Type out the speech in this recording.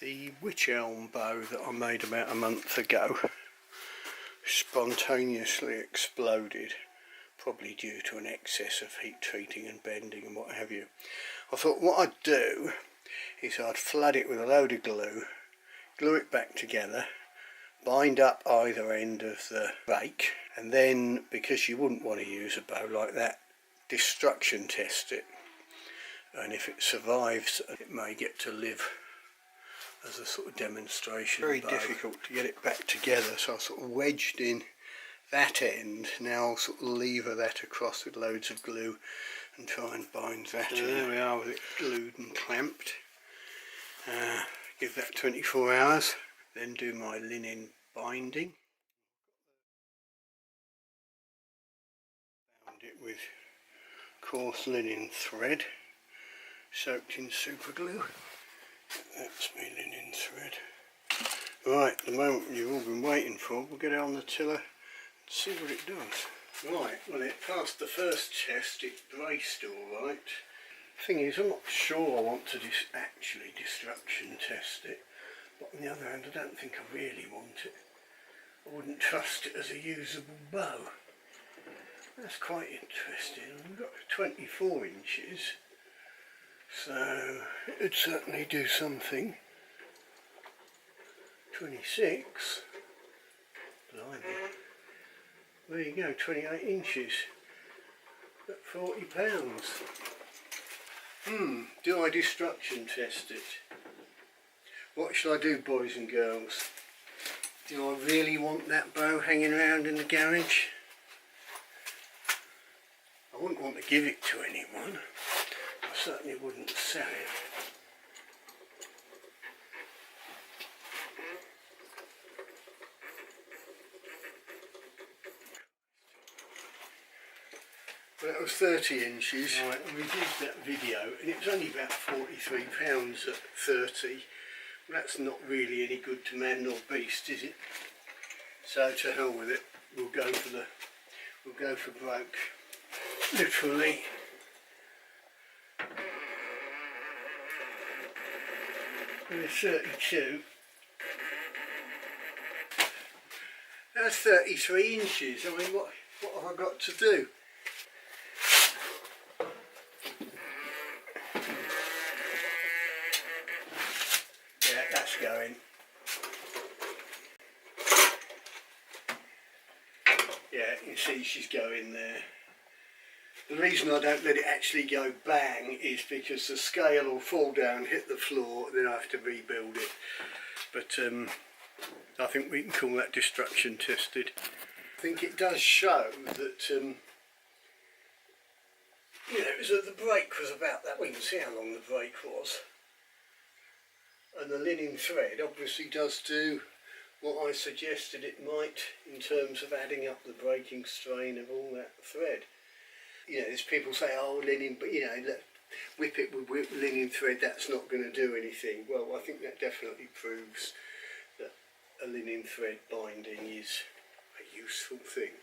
The wych elm bow that I made about a month ago spontaneously exploded, probably due to an excess of heat treating and bending and what have you. I thought what I'd do is I'd flood it with a load of glue, glue it back together, bind up either end of the rake, and then, because you wouldn't want to use a bow like that, destruction test it, and if it survives it may get to live as a sort of demonstration. Very difficult to get it back together, so I sort of wedged in that end. Now I'll sort of lever that across with loads of glue and try and bind that in. There we are with it glued and clamped. Give that 24 hours, then do my linen binding. Bound it with coarse linen thread soaked in superglue. That's my linen thread. Right, the moment you've all been waiting for, we'll get it on the tiller and see what it does. Right, well, it passed the first test, it braced all right. Thing is, I'm not sure I want to actually destruction test it, but on the other hand, I don't think I really want it. I wouldn't trust it as a usable bow. That's quite interesting. We've got 24 inches. So it would certainly do something. 26. Blimey. There you go, 28 inches. At £40. Do I destruction test it? What shall I do, boys and girls? Do I really want that bow hanging around in the garage? I wouldn't want to give it to anyone. I certainly wouldn't sell it. Well, that was 30 inches. Right, I reviewed that video and it was only about £43 at 30. Well, that's not really any good to man nor beast, is it? So to hell with it. We'll go for broke. Literally. There's 32. That's 33 inches. I mean, what have I got to do? Yeah, that's going. Yeah, you see she's going there. The reason I don't let it actually go bang is because the scale will fall down, hit the floor, then I have to rebuild it. But I think we can call that destruction tested. I think it does show that, you know, the break was about that. We can see how long the break was. And the linen thread obviously does do what I suggested it might in terms of adding up the breaking strain of all that thread. You know, there's people say, oh, linen, but you know, whip it with linen thread, that's not going to do anything. Well, I think that definitely proves that a linen thread binding is a useful thing.